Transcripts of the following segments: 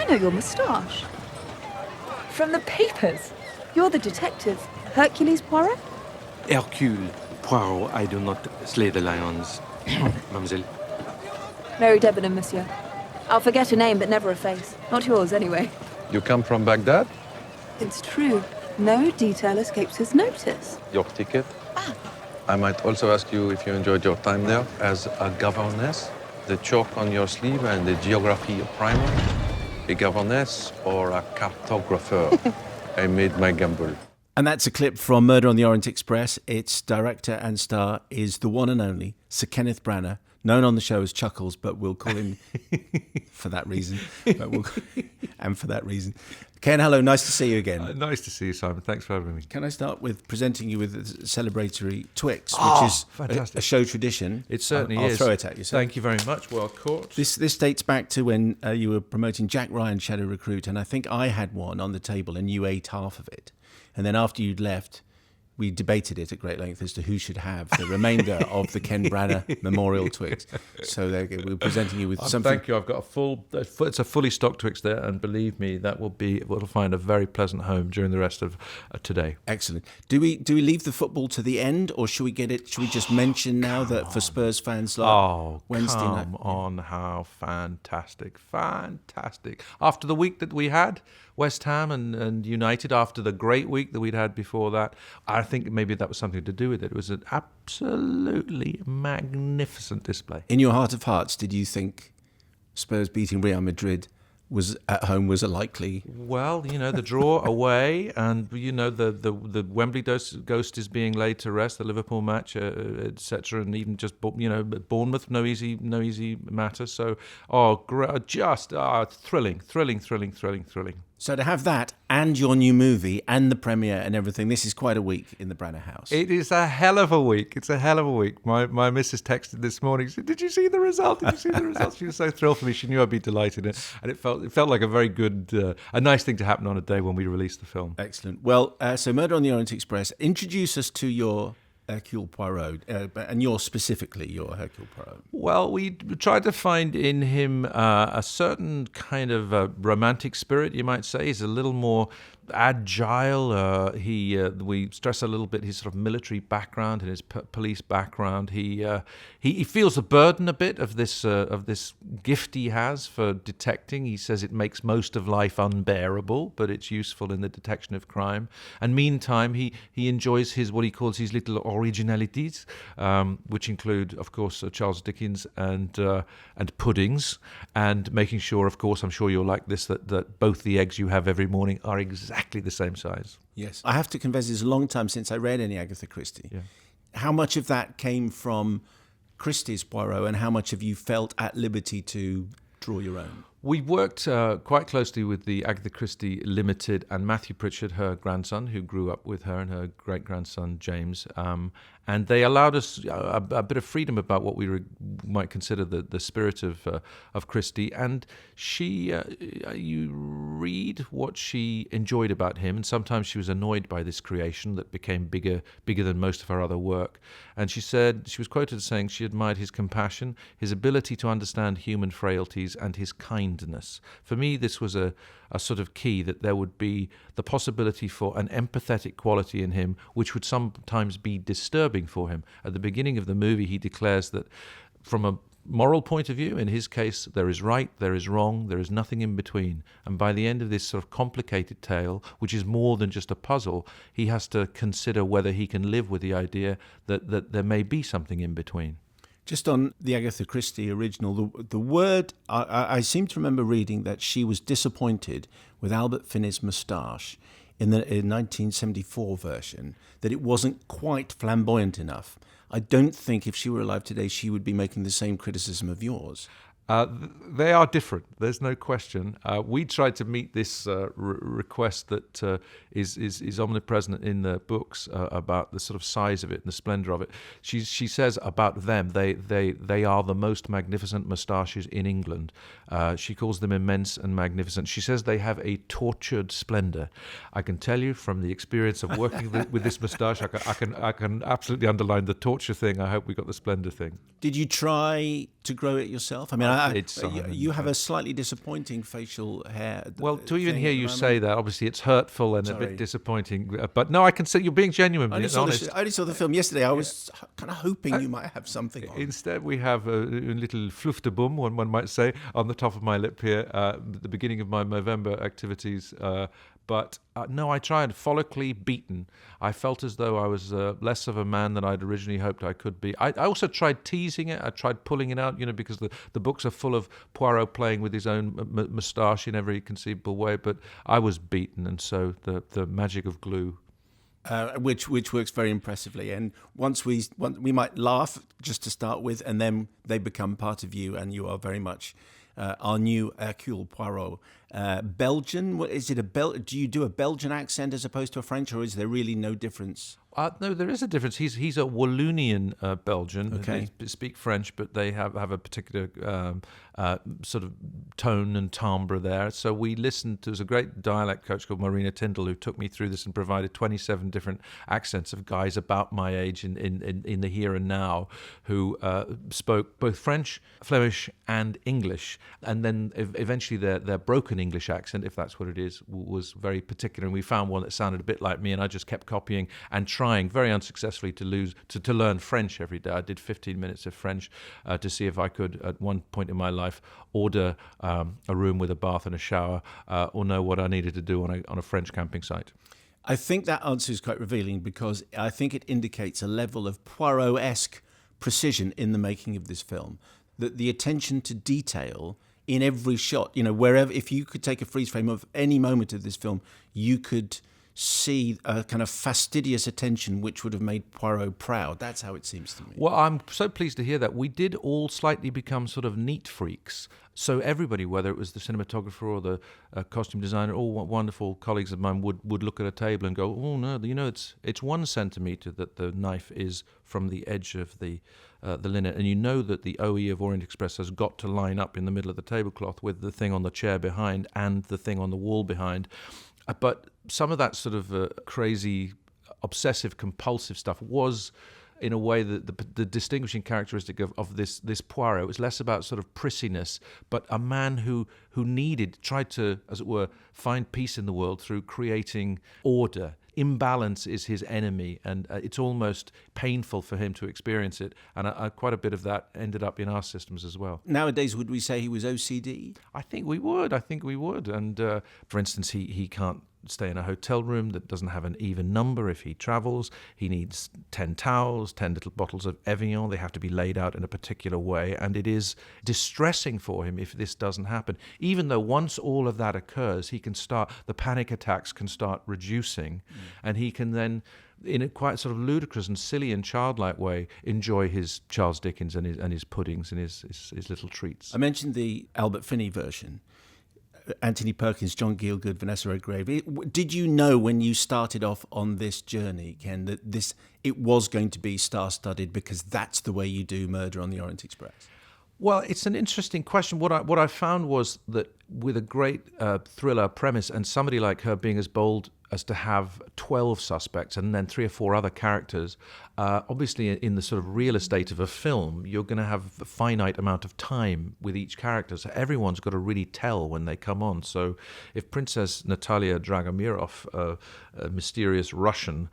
know your moustache. From the papers. You're the detective. Hercules Poirot? Hercule, Poirot, I do not slay the lions. Mademoiselle. Mary Debenham, monsieur. I'll forget a name, but never a face. Not yours, anyway. You come from Baghdad? It's true. No detail escapes his notice. Your ticket? I might also ask you if you enjoyed your time there as a governess, the chalk on your sleeve and the geography primer, a governess or a cartographer. I made my gamble. And that's a clip from Murder on the Orient Express. Its director and star is the one and only Sir Kenneth Branagh, known on the show as Chuckles, but we'll call him for that reason. And for that reason. Ken, hello, nice to see you again. Nice to see you, Simon. Thanks for having me. Can I start with presenting you with the celebratory Twix, which is fantastic. A show tradition? It certainly I'll is. throw it at you. So. Thank you very much. Well caught. This dates back to when you were promoting Jack Ryan, Shadow Recruit, and I think I had one on the table and you ate half of it. And then after you'd left, we debated it at great length as to who should have the remainder of the Ken Branagh Memorial Twix. So there you go. We're presenting you with something. Thank you. I've got it's a fully stocked Twix there, and believe me, will find a very pleasant home during the rest of today. Excellent. Do we leave the football to the end, or should we get it? Should we just mention now that for Spurs fans, like Wednesday night? Come on, how fantastic! After the week that we had, West Ham and United, after the great week that we'd had before that, I think maybe that was something to do with it. It was an absolutely magnificent display. In your heart of hearts, did you think Spurs beating Real Madrid was at home was a likely? Well, the draw away, and the Wembley ghost is being laid to rest. The Liverpool match, etc., and even just Bournemouth, no easy matter. So, thrilling. So to have that and your new movie and the premiere and everything, this is quite a week in the Branagh house. It is a hell of a week. It's a hell of a week. My missus texted this morning. She said, "Did you see the result? Did you see the result?" She was so thrilled for me. She knew I'd be delighted, and it felt like a very good, a nice thing to happen on a day when we released the film. Excellent. Well, so Murder on the Orient Express. Introduce us to your Hercule Poirot, and specifically your Hercule Poirot. Well, we tried to find in him a certain kind of romantic spirit, you might say. He's a little more agile. We stress a little bit his sort of military background and his police background. He feels the burden a bit of this gift he has for detecting. He says it makes most of life unbearable, but it's useful in the detection of crime. And meantime, he enjoys what he calls his little originalities, which include, of course, Charles Dickens and puddings, and making sure, of course, I'm sure you'll like this, that both the eggs you have every morning are exactly the same size. Yes. I have to confess, it's a long time since I read any Agatha Christie. Yeah. How much of that came from Christie's Poirot, and how much have you felt at liberty to draw your own? We worked quite closely with the Agatha Christie Limited and Matthew Pritchard, her grandson, who grew up with her, and her great-grandson, James. And they allowed us a bit of freedom about what we might consider the spirit of Christie. And you read what she enjoyed about him, and sometimes she was annoyed by this creation that became bigger than most of her other work. And she said, she was quoted as saying she admired his compassion, his ability to understand human frailties, and his kindness. For me, this was a sort of key, that there would be the possibility for an empathetic quality in him, which would sometimes be disturbing for him. At the beginning of the movie, he declares that from a moral point of view, in his case, there is right, there is wrong, there is nothing in between. And by the end of this sort of complicated tale, which is more than just a puzzle, he has to consider whether he can live with the idea that there may be something in between. Just on the Agatha Christie original, the word, I seem to remember reading that she was disappointed with Albert Finney's moustache in the 1974 version, that it wasn't quite flamboyant enough. I don't think if she were alive today, she would be making the same criticism of yours. They are different. There's no question. We tried to meet this request that is omnipresent in the books about the sort of size of it and the splendor of it. She says about them, they are the most magnificent moustaches in England. She calls them immense and magnificent. She says they have a tortured splendor. I can tell you from the experience of working with this moustache, I can absolutely underline the torture thing. I hope we got the splendor thing. Did you try to grow it yourself? I mean, It's Simon. You have a slightly disappointing facial hair. Well, to even thing hear at the you moment. say that, obviously it's hurtful and a Sorry. bit disappointing. But no, I can see you're being genuine I and honest. only saw the film yesterday. I was kind of hoping you might have something on. Instead, we have a little fluf de boom, one might say, on the top of my lip here, at the beginning of my Movember activities. But no, I tried, follically beaten. I felt as though I was less of a man than I'd originally hoped I could be. I also tried teasing it. I tried pulling it out, because the books are full of Poirot playing with his own moustache in every conceivable way. But I was beaten, and so the magic of glue. Which works very impressively. And once we might laugh just to start with, and then they become part of you, and you are very much our new Hercule Poirot. Belgian? What is it? Do you do a Belgian accent as opposed to a French, or is there really no difference? No, there is a difference. He's a Wallonian Belgian. Okay. They speak French, but they have a particular sort of tone and timbre there. So we listened to, there's a great dialect coach called Marina Tyndall who took me through this and provided 27 different accents of guys about my age in the here and now who spoke both French, Flemish, and English. And then eventually their broken English accent, if that's what it is, was very particular. And we found one that sounded a bit like me, and I just kept copying and trying very unsuccessfully to learn French every day. I did 15 minutes of French to see if I could, at one point in my life, order a room with a bath and a shower, or know what I needed to do on a French camping site. I think that answer is quite revealing, because I think it indicates a level of Poirot-esque precision in the making of this film. That the attention to detail in every shot, wherever, if you could take a freeze frame of any moment of this film, you could see a kind of fastidious attention which would have made Poirot proud. That's how it seems to me. Well, I'm so pleased to hear that. We did all slightly become sort of neat freaks. So everybody, whether it was the cinematographer or the costume designer, all wonderful colleagues of mine would look at a table and go, "Oh no, it's 1 centimeter that the knife is from the edge of the linen, and you know that the OE of Orient Express has got to line up in the middle of the tablecloth with the thing on the chair behind and the thing on the wall behind." But some of that sort of crazy, obsessive, compulsive stuff was, in a way, the distinguishing characteristic of this Poirot. It was less about sort of prissiness, but a man who tried to, as it were, find peace in the world through creating order. Imbalance is his enemy, and it's almost painful for him to experience it. And quite a bit of that ended up in our systems as well. Nowadays, would we say he was OCD? I think we would. And for instance, he can't stay in a hotel room that doesn't have an even number if he travels. He needs 10 towels, 10 little bottles of Evian. They have to be laid out in a particular way. And it is distressing for him if this doesn't happen. Even though once all of that occurs, the panic attacks can start reducing. And he can then, in a quite sort of ludicrous and silly and childlike way, enjoy his Charles Dickens and his puddings and his little treats. I mentioned the Albert Finney version. Anthony Perkins, John Gielgud, Vanessa Redgrave. Did you know when you started off on this journey, Ken, that it was going to be star-studded because that's the way you do Murder on the Orient Express? Well, it's an interesting question. What I found was that with a great thriller premise and somebody like her being as bold as to have 12 suspects and then 3 or 4 other characters, obviously in the sort of real estate of a film, you're going to have a finite amount of time with each character. So everyone's got to really tell when they come on. So if Princess Natalia Dragomirov, a mysterious Russian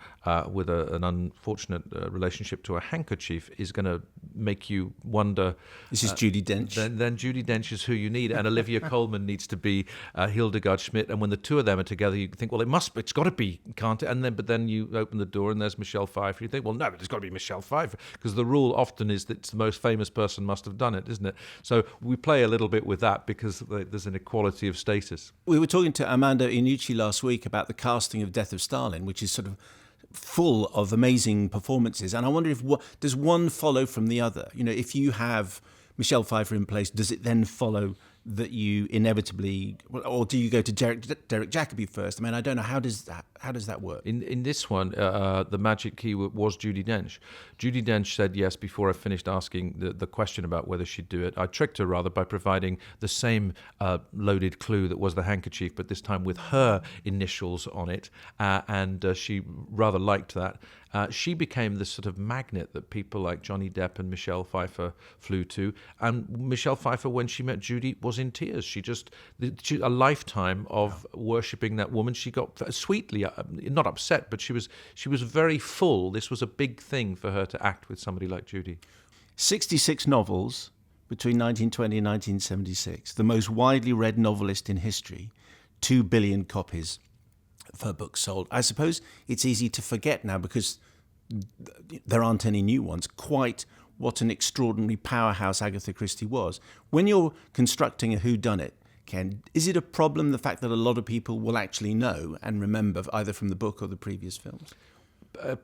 with an unfortunate relationship to a handkerchief, is going to make you wonder... This is Judi Dench. Then Judi Dench is who you need, and Olivia Colman needs to be Hildegard Schmidt. And when the two of them are together, you think, well, it's got to be, can't it? But then you open the door and there's Michelle Pfeiffer. You think, well, no, but it's got to be Michelle Pfeiffer, because the rule often is that it's the most famous person must have done it, isn't it? So we play a little bit with that because there's an equality of status. We were talking to Amanda Iannucci last week about the casting of Death of Stalin, which is sort of full of amazing performances. And I wonder does one follow from the other? If you have Michelle Pfeiffer in place, does it then follow that you inevitably, or do you go to Derek Jacobi first? I mean, I don't know. How does that work? In this one, the magic key was Judi Dench. Judi Dench said yes before I finished asking the question about whether she'd do it. I tricked her rather by providing the same loaded clue that was the handkerchief, but this time with her initials on it, and she rather liked that. she became the sort of magnet that people like Johnny Depp and Michelle Pfeiffer flew to. And Michelle Pfeiffer, when she met Judy, was in tears. A lifetime of worshipping that woman. She got sweetly, not upset, but she was very full. This was a big thing for her to act with somebody like Judy. 66 novels between 1920 and 1976. The most widely read novelist in history. 2 billion copies of her books sold. I suppose it's easy to forget now because there aren't any new ones, quite what an extraordinary powerhouse Agatha Christie was. When you're constructing a whodunit, Ken, is it a problem, the fact that a lot of people will actually know and remember either from the book or the previous films?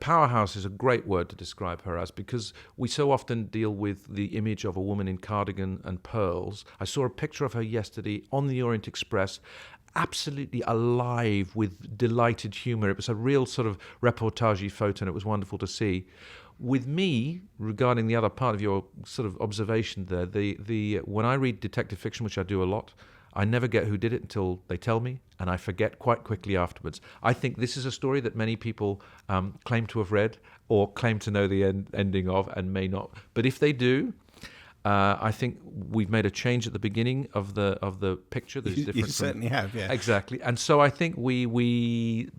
Powerhouse is a great word to describe her as, because we so often deal with the image of a woman in cardigan and pearls. I saw a picture of her yesterday on the Orient Express, absolutely alive with delighted humour. It was a real sort of reportage photo, and it was wonderful to see. With me, regarding the other part of your sort of observation there, when I read detective fiction, which I do a lot, I never get who did it until they tell me, and I forget quite quickly afterwards. I think this is a story that many people claim to have read or claim to know the ending of and may not. But if they do, I think we've made a change at the beginning of the picture. That is different. You certainly have, yeah. Exactly, and so I think we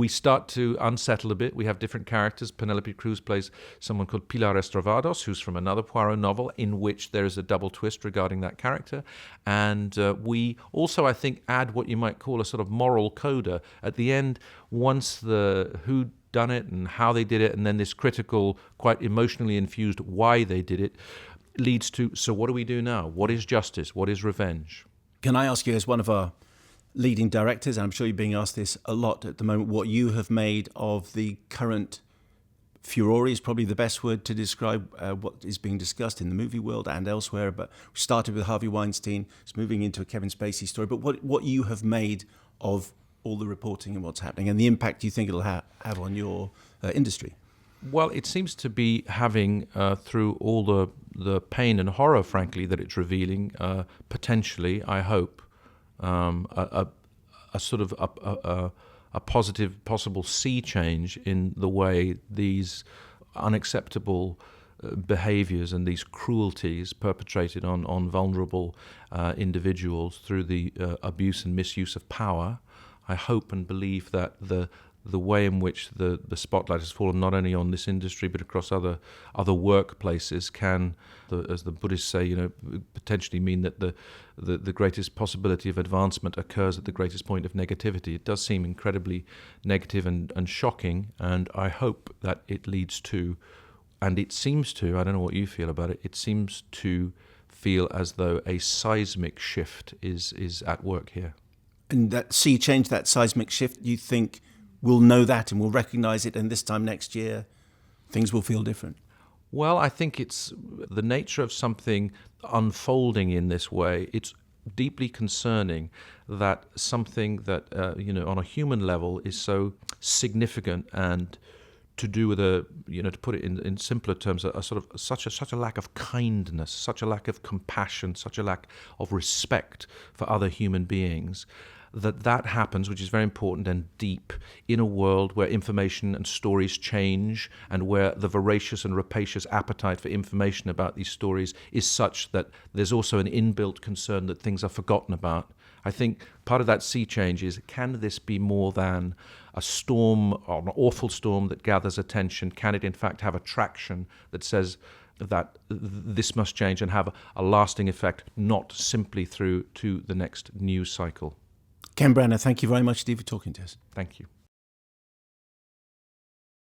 start to unsettle a bit. We have different characters. Penelope Cruz plays someone called Pilar Estravados, who's from another Poirot novel, in which there is a double twist regarding that character. And we also, I think, add what you might call a sort of moral coda at the end. Once the who done it and how they did it, and then this critical, quite emotionally infused why they did it, leads to, so what do we do now? What is justice? What is revenge? Can I ask you, as one of our leading directors, and I'm sure you're being asked this a lot at the moment, what you have made of the current furore is probably the best word to describe what is being discussed in the movie world and elsewhere. But we started with Harvey Weinstein, it's moving into a Kevin Spacey story. But what you have made of all the reporting and what's happening and the impact you think it'll have on your industry? Well, it seems to be having, through all the pain and horror, frankly, that it's revealing, potentially, I hope, a sort of a positive possible sea change in the way these unacceptable behaviors and these cruelties perpetrated on vulnerable individuals through the abuse and misuse of power. I hope and believe that the way in which the spotlight has fallen not only on this industry but across other workplaces can, as the Buddhists say, potentially mean that the greatest possibility of advancement occurs at the greatest point of negativity. It does seem incredibly negative and shocking, and I hope that it leads to, and it seems to, I don't know what you feel about it, it seems to feel as though a seismic shift is at work here. And that sea change, that seismic shift, you think we'll know that and we'll recognise it, and this time next year things will feel different? Well, I think it's the nature of something unfolding in this way. It's deeply concerning that something that, on a human level is so significant and to do with to put it in simpler terms, a sort of such a lack of kindness, such a lack of compassion, such a lack of respect for other human beings, that happens, which is very important and deep, in a world where information and stories change and where the voracious and rapacious appetite for information about these stories is such that there's also an inbuilt concern that things are forgotten about. I think part of that sea change is, can this be more than a storm or an awful storm that gathers attention? Can it in fact have a traction that says that this must change and have a lasting effect, not simply through to the next news cycle? Ken Branagh, thank you very much indeed for talking to us. Thank you.